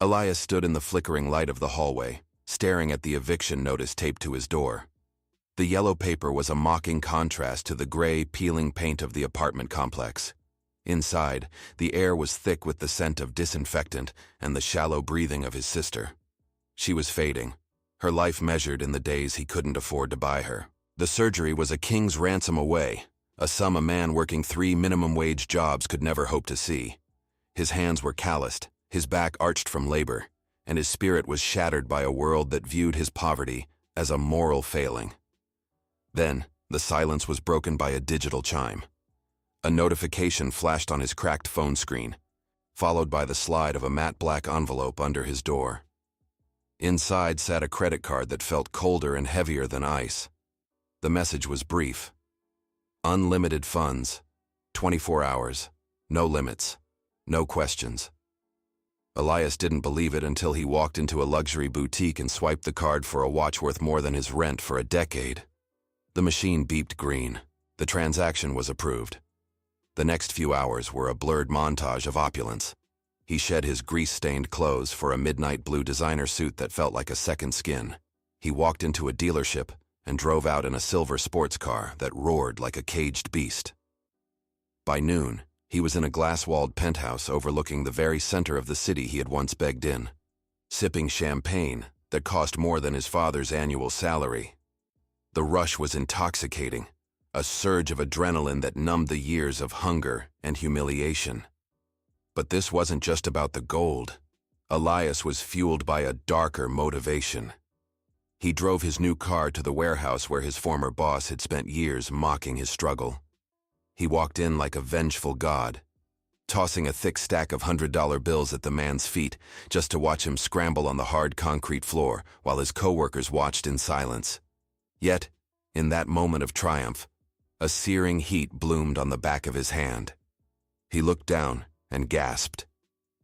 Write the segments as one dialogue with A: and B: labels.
A: Elias stood in the flickering light of the hallway, staring at the eviction notice taped to his door. The yellow paper was a mocking contrast to the gray, peeling paint of the apartment complex. Inside, the air was thick with the scent of disinfectant and the shallow breathing of his sister. She was fading, her life measured in the days he couldn't afford to buy her. The surgery was a king's ransom away, a sum a man working 3 minimum-wage jobs could never hope to see. His hands were calloused, his back arched from labor, and his spirit was shattered by a world that viewed his poverty as a moral failing. Then, the silence was broken by a digital chime. A notification flashed on his cracked phone screen, followed by the slide of a matte black envelope under his door. Inside sat a credit card that felt colder and heavier than ice. The message was brief. Unlimited funds, 24 hours, no limits, no questions. Elias didn't believe it until he walked into a luxury boutique and swiped the card for a watch worth more than his rent for a decade. The machine beeped green. The transaction was approved. The next few hours were a blurred montage of opulence. He shed his grease-stained clothes for a midnight blue designer suit that felt like a second skin. He walked into a dealership and drove out in a silver sports car that roared like a caged beast. By noon, he was in a glass-walled penthouse overlooking the very center of the city he had once begged in, sipping champagne that cost more than his father's annual salary. The rush was intoxicating, a surge of adrenaline that numbed the years of hunger and humiliation. But this wasn't just about the gold. Elias was fueled by a darker motivation. He drove his new car to the warehouse where his former boss had spent years mocking his struggle. He walked in like a vengeful god, tossing a thick stack of $100 bills at the man's feet just to watch him scramble on the hard concrete floor while his coworkers watched in silence. Yet, in that moment of triumph, a searing heat bloomed on the back of his hand. He looked down and gasped.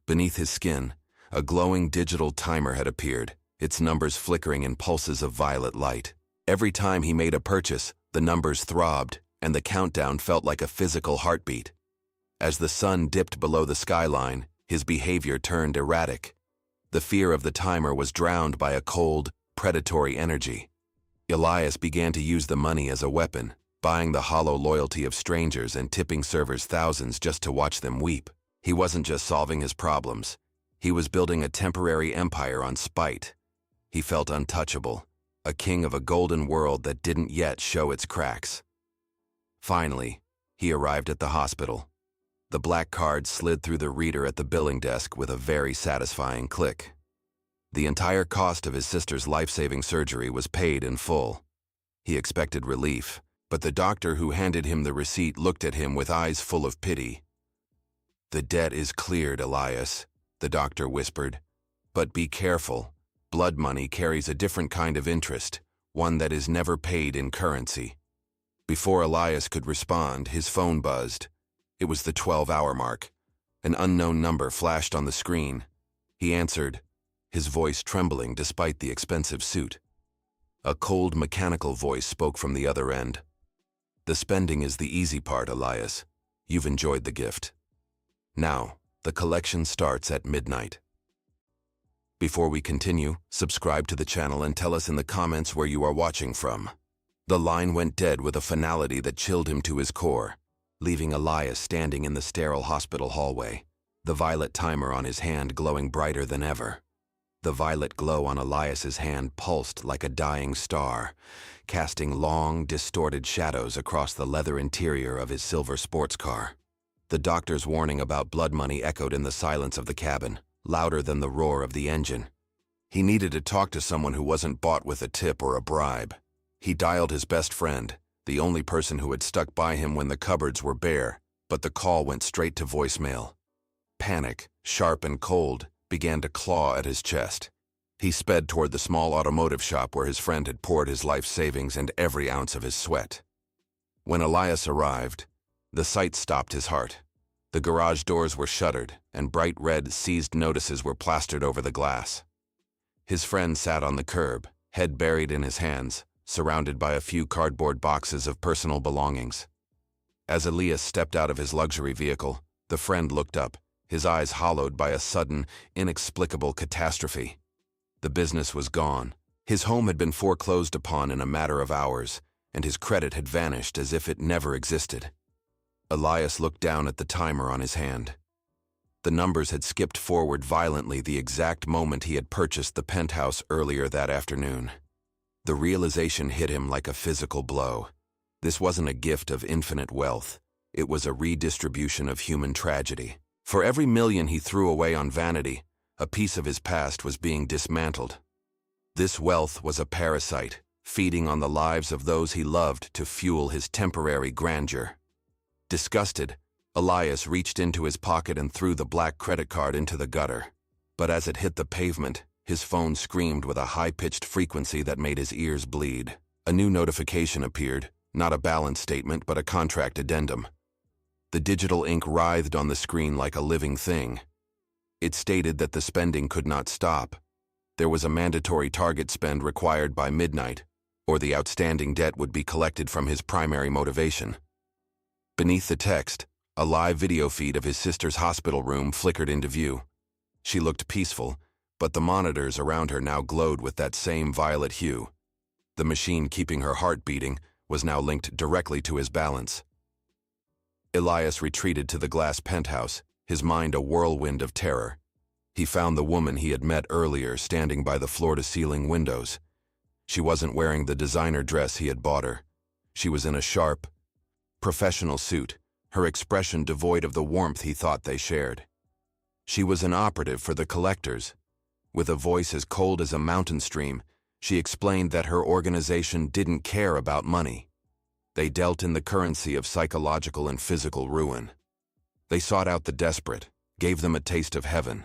A: Beneath his skin, a glowing digital timer had appeared, its numbers flickering in pulses of violet light. Every time he made a purchase, the numbers throbbed, and the countdown felt like a physical heartbeat. As the sun dipped below the skyline, his behavior turned erratic. The fear of the timer was drowned by a cold, predatory energy. Elias began to use the money as a weapon, buying the hollow loyalty of strangers and tipping servers thousands just to watch them weep. He wasn't just solving his problems. He was building a temporary empire on spite. He felt untouchable, a king of a golden world that didn't yet show its cracks. Finally, he arrived at the hospital. The black card slid through the reader at the billing desk with a very satisfying click. The entire cost of his sister's life-saving surgery was paid in full. He expected relief, but the doctor who handed him the receipt looked at him with eyes full of pity. "The debt is cleared, Elias," the doctor whispered. "But be careful. Blood money carries a different kind of interest, one that is never paid in currency." Before Elias could respond, his phone buzzed. It was the 12-hour mark. An unknown number flashed on the screen. He answered, his voice trembling despite the expensive suit. A cold, mechanical voice spoke from the other end. "The spending is the easy part, Elias. You've enjoyed the gift. Now, the collection starts at midnight." Before we continue, subscribe to the channel and tell us in the comments where you are watching from. The line went dead with a finality that chilled him to his core, leaving Elias standing in the sterile hospital hallway, the violet timer on his hand glowing brighter than ever. The violet glow on Elias's hand pulsed like a dying star, casting long, distorted shadows across the leather interior of his silver sports car. The doctor's warning about blood money echoed in the silence of the cabin, louder than the roar of the engine. He needed to talk to someone who wasn't bought with a tip or a bribe. He dialed his best friend, the only person who had stuck by him when the cupboards were bare, but the call went straight to voicemail. Panic, sharp and cold, began to claw at his chest. He sped toward the small automotive shop where his friend had poured his life savings and every ounce of his sweat. When Elias arrived, the sight stopped his heart. The garage doors were shuttered, and bright red seized notices were plastered over the glass. His friend sat on the curb, head buried in his hands, surrounded by a few cardboard boxes of personal belongings. As Elias stepped out of his luxury vehicle, the friend looked up, his eyes hollowed by a sudden, inexplicable catastrophe. The business was gone. His home had been foreclosed upon in a matter of hours, and his credit had vanished as if it never existed. Elias looked down at the timer on his hand. The numbers had skipped forward violently the exact moment he had purchased the penthouse earlier that afternoon. The realization hit him like a physical blow. This wasn't a gift of infinite wealth. It was a redistribution of human tragedy. For every million he threw away on vanity, a piece of his past was being dismantled. This wealth was a parasite, feeding on the lives of those he loved to fuel his temporary grandeur. Disgusted, Elias reached into his pocket and threw the black credit card into the gutter. But as it hit the pavement, his phone screamed with a high-pitched frequency that made his ears bleed. A new notification appeared, not a balance statement but a contract addendum. The digital ink writhed on the screen like a living thing. It stated that the spending could not stop. There was a mandatory target spend required by midnight, or the outstanding debt would be collected from his primary motivation. Beneath the text, a live video feed of his sister's hospital room flickered into view. She looked peaceful, but the monitors around her now glowed with that same violet hue. The machine keeping her heart beating was now linked directly to his balance. Elias retreated to the glass penthouse, his mind a whirlwind of terror. He found the woman he had met earlier standing by the floor-to-ceiling windows. She wasn't wearing the designer dress he had bought her. She was in a sharp, professional suit, her expression devoid of the warmth he thought they shared. She was an operative for the collectors. With a voice as cold as a mountain stream, she explained that her organization didn't care about money. They dealt in the currency of psychological and physical ruin. They sought out the desperate, gave them a taste of heaven,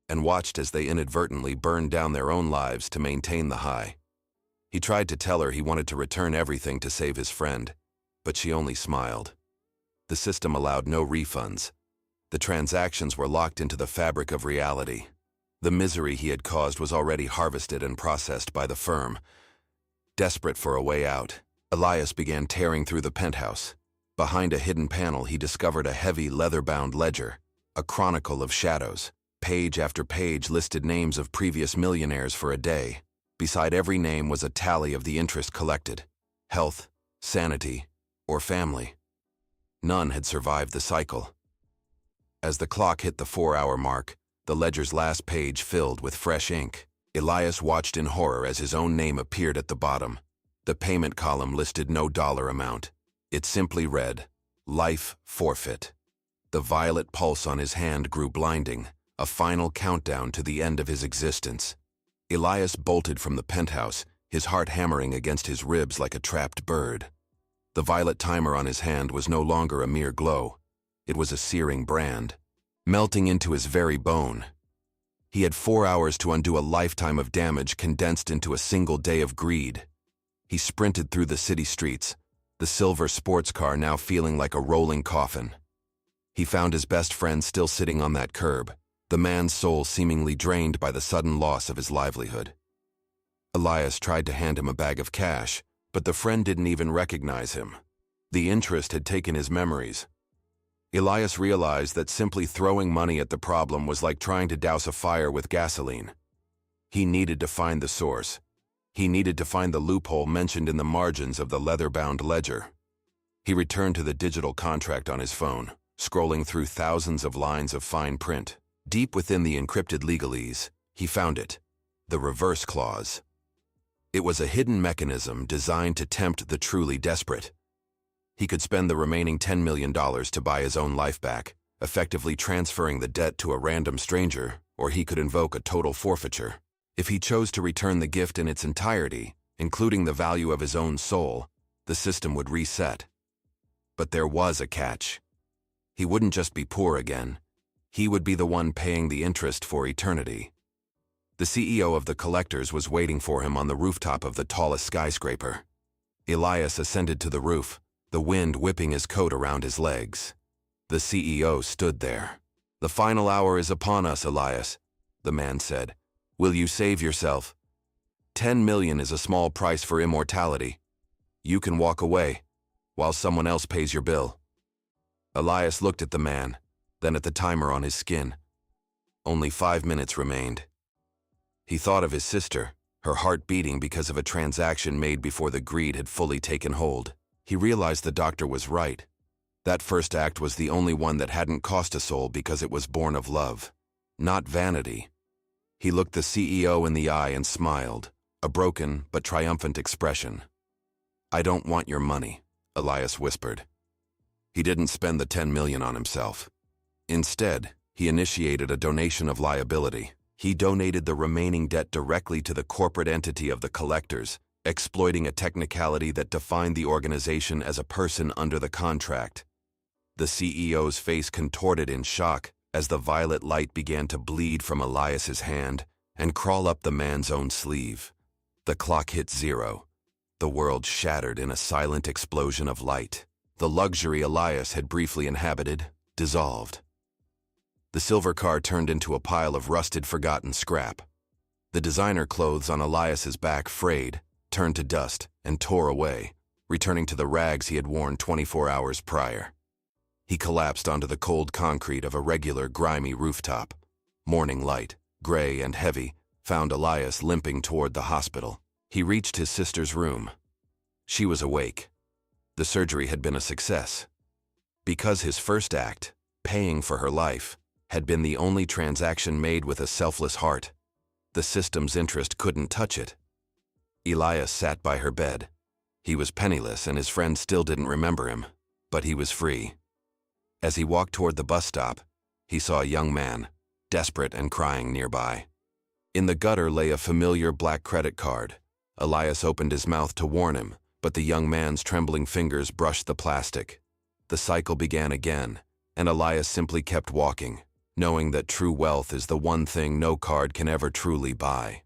A: and watched as they inadvertently burned down their own lives to maintain the high. He tried to tell her he wanted to return everything to save his friend, but she only smiled. The system allowed no refunds. The transactions were locked into the fabric of reality. The misery he had caused was already harvested and processed by the firm. Desperate for a way out, Elias began tearing through the penthouse. Behind a hidden panel, he discovered a heavy leather-bound ledger, a chronicle of shadows. Page after page listed names of previous millionaires for a day. Beside every name was a tally of the interest collected: health, sanity, or family. None had survived the cycle. As the clock hit the 4-hour mark, the ledger's last page filled with fresh ink. Elias watched in horror as his own name appeared at the bottom. The payment column listed no dollar amount. It simply read, "Life forfeit." The violet pulse on his hand grew blinding, a final countdown to the end of his existence. Elias bolted from the penthouse, his heart hammering against his ribs like a trapped bird. The violet timer on his hand was no longer a mere glow. It was a searing brand, melting into his very bone. He had 4 hours to undo a lifetime of damage condensed into a single day of greed. He sprinted through the city streets, the silver sports car now feeling like a rolling coffin. He found his best friend still sitting on that curb, the man's soul seemingly drained by the sudden loss of his livelihood. Elias tried to hand him a bag of cash, but the friend didn't even recognize him. The interest had taken his memories. Elias realized that simply throwing money at the problem was like trying to douse a fire with gasoline. He needed to find the source. He needed to find the loophole mentioned in the margins of the leather-bound ledger. He returned to the digital contract on his phone, scrolling through thousands of lines of fine print. Deep within the encrypted legalese, he found it, the reverse clause. It was a hidden mechanism designed to tempt the truly desperate. He could spend the remaining $10 million to buy his own life back, effectively transferring the debt to a random stranger, or he could invoke a total forfeiture. If he chose to return the gift in its entirety, including the value of his own soul, the system would reset. But there was a catch. He wouldn't just be poor again. He would be the one paying the interest for eternity. The CEO of the collectors was waiting for him on the rooftop of the tallest skyscraper. Elias ascended to the roof, the wind whipping his coat around his legs. The CEO stood there. "The final hour is upon us, Elias," the man said. "Will you save yourself? 10 million is a small price for immortality. You can walk away, while someone else pays your bill." Elias looked at the man. then at the timer on his skin. Only 5 minutes remained. He thought of his sister, her heart beating because of a transaction made before the greed had fully taken hold. He realized the doctor was right. That first act was the only one that hadn't cost a soul because it was born of love, not vanity. He looked the CEO in the eye and smiled, a broken but triumphant expression. "I don't want your money," Elias whispered. He didn't spend the 10 million on himself. Instead, he initiated a donation of liability. He donated the remaining debt directly to the corporate entity of the collectors, exploiting a technicality that defined the organization as a person under the contract. The CEO's face contorted in shock as the violet light began to bleed from Elias's hand and crawl up the man's own sleeve. The clock hit 0. The world shattered in a silent explosion of light. The luxury Elias had briefly inhabited dissolved. The silver car turned into a pile of rusted, forgotten scrap. The designer clothes on Elias's back frayed, turned to dust, and tore away, returning to the rags he had worn 24 hours prior. He collapsed onto the cold concrete of a regular, grimy rooftop. Morning light, gray and heavy, found Elias limping toward the hospital. He reached his sister's room. She was awake. The surgery had been a success. Because his first act, paying for her life, had been the only transaction made with a selfless heart, the system's interest couldn't touch it. Elias sat by her bed. He was penniless and his friend still didn't remember him, but he was free. As he walked toward the bus stop, he saw a young man, desperate and crying nearby. In the gutter lay a familiar black credit card. Elias opened his mouth to warn him, but the young man's trembling fingers brushed the plastic. The cycle began again, and Elias simply kept walking, knowing that true wealth is the one thing no card can ever truly buy.